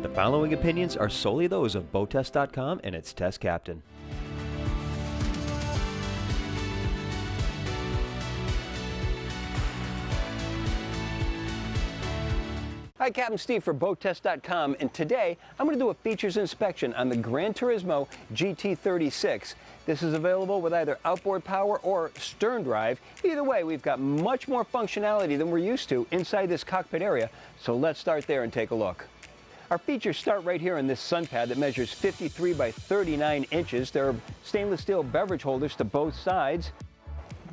The following opinions are solely those of BoatTest.com and its test captain. Hi, Captain Steve for BoatTest.com, and today I'm going to do a features inspection on the Gran Turismo GT36. This is available with either outboard power or stern drive. Either way, we've got much more functionality than we're used to inside this cockpit area, so let's start there and take a look. Our features start right here in this sun pad that measures 53 by 39 inches. There are stainless steel beverage holders to both sides.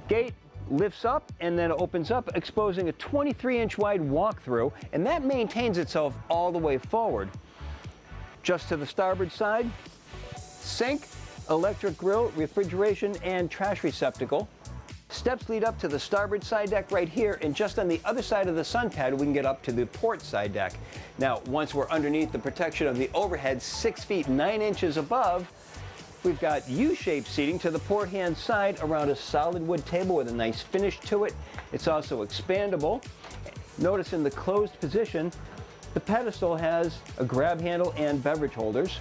Gate lifts up and then opens up, exposing a 23-inch wide walkthrough, and that maintains itself all the way forward. Just to the starboard side, sink, electric grill, refrigeration, and trash receptacle. Steps lead up to the starboard side deck right here, and just on the other side of the sun pad we can get up to the port side deck. Now, once we're underneath the protection of the overhead 6 feet 9 inches above, we've got U-shaped seating to the port hand side around a solid wood table with a nice finish to it. It's also expandable. Notice in the closed position, the pedestal has a grab handle and beverage holders.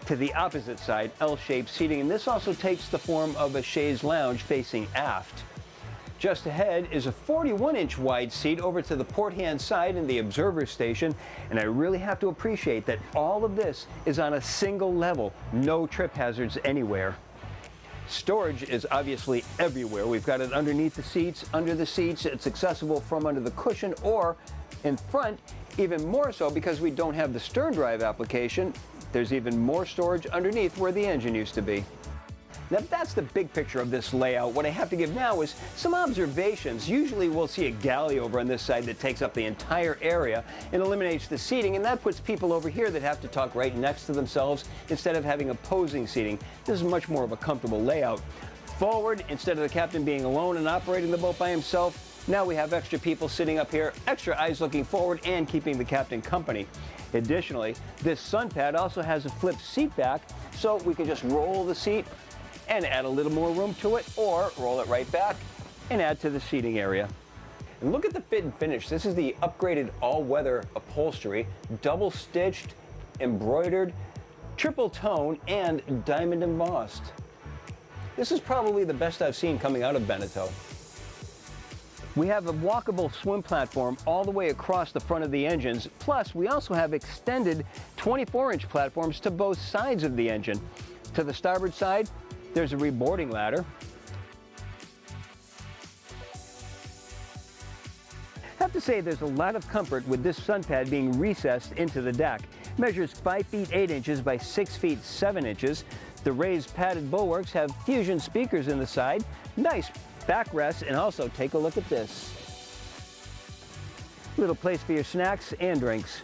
To the opposite side, L-shaped seating, and this also takes the form of a chaise lounge facing aft. Just ahead is a 41-inch wide seat over to the port hand side in the observer station, and I really have to appreciate that all of this is on a single level, no trip hazards anywhere. Storage is obviously everywhere. We've got it underneath the seats, under the seats. It's accessible from under the cushion or in front, even more so because we don't have the stern drive application. There's even more storage underneath where the engine used to be. Now that's the big picture of this layout. What I have to give now is some observations. Usually we'll see a galley over on this side that takes up the entire area and eliminates the seating, and that puts people over here that have to talk right next to themselves instead of having opposing seating. This is much more of a comfortable layout. Forward, instead of the captain being alone and operating the boat by himself, now we have extra people sitting up here, extra eyes looking forward and keeping the captain company. Additionally, this sun pad also has a flip seat back, so we can just roll the seat and add a little more room to it, or roll it right back and add to the seating area. And look at the fit and finish. This is the upgraded all-weather upholstery, double stitched, embroidered, triple tone, and diamond embossed. This is probably the best I've seen coming out of Beneteau. We have a walkable swim platform all the way across the front of the engines, plus we also have extended 24-inch platforms to both sides of the engine. To the starboard side, there's a reboarding ladder. I have to say there's a lot of comfort with this sun pad being recessed into the deck. It measures 5 feet 8 inches by 6 feet 7 inches. The raised padded bulwarks have fusion speakers in the side. Nice backrest, and also take a look at this. Little place for your snacks and drinks.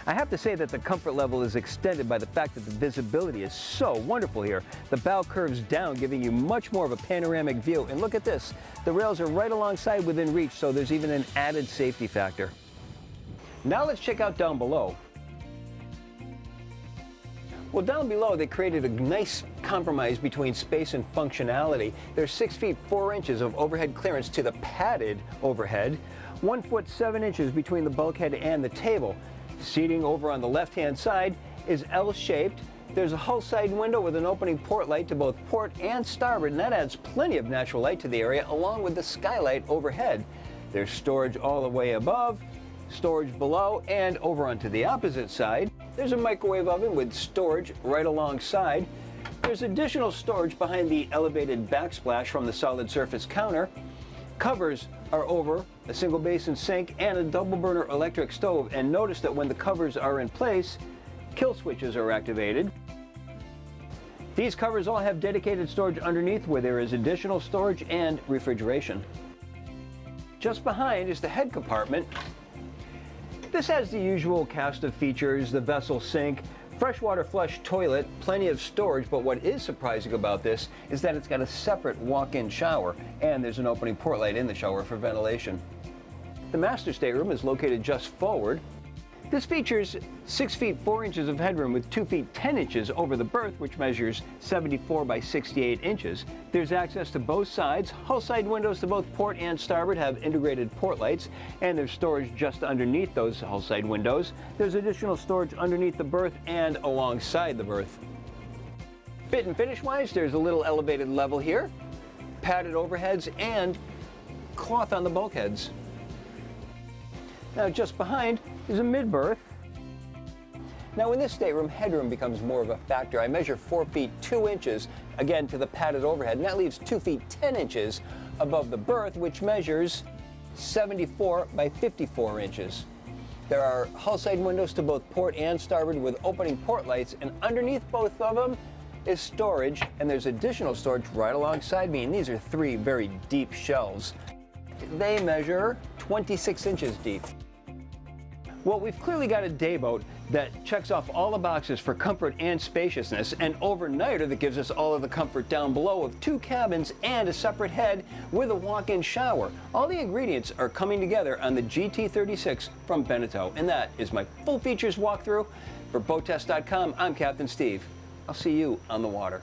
I have to say that the comfort level is extended by the fact that the visibility is so wonderful here. The bow curves down, giving you much more of a panoramic view. And look at this. The rails are right alongside within reach, so there's even an added safety factor. Now let's check out down below. Well, down below, they created a nice compromise between space and functionality. There's 6 feet 4 inches of overhead clearance to the padded overhead, 1 foot 7 inches between the bulkhead and the table. Seating over on the left-hand side is L-shaped. There's a hull side window with an opening port light to both port and starboard, and that adds plenty of natural light to the area, along with the skylight overhead. There's storage all the way above, storage below, and over onto the opposite side, there's a microwave oven with storage right alongside. There's additional storage behind the elevated backsplash from the solid surface counter. Covers are over a single basin sink and a double burner electric stove, and notice that when the covers are in place, kill switches are activated. These covers all have dedicated storage underneath where there is additional storage and refrigeration. Just behind is the head compartment. This has the usual cast of features: the vessel sink, freshwater flush toilet, plenty of storage, but what is surprising about this is that it's got a separate walk-in shower, and there's an opening port light in the shower for ventilation. The master stateroom is located just forward. This features 6 feet 4 inches of headroom with 2 feet 10 inches over the berth, which measures 74 by 68 inches. There's access to both sides. Hull side windows to both port and starboard have integrated port lights, and there's storage just underneath those hull side windows. There's additional storage underneath the berth and alongside the berth. Fit and finish wise, there's a little elevated level here, padded overheads, and cloth on the bulkheads. Now just behind is a mid-berth. Now in this stateroom, headroom becomes more of a factor. I measure 4 feet 2 inches, again to the padded overhead, and that leaves 2 feet 10 inches above the berth, which measures 74 by 54 inches. There are hull side windows to both port and starboard with opening port lights, and underneath both of them is storage, and there's additional storage right alongside me, and these are 3 very deep shelves. They measure 26 inches deep. Well, we've clearly got a day boat that checks off all the boxes for comfort and spaciousness, an overnighter that gives us all of the comfort down below of 2 cabins and a separate head with a walk-in shower. All the ingredients are coming together on the GT36 from Beneteau, and that is my full features walkthrough. For boattest.com, I'm Captain Steve. I'll see you on the water.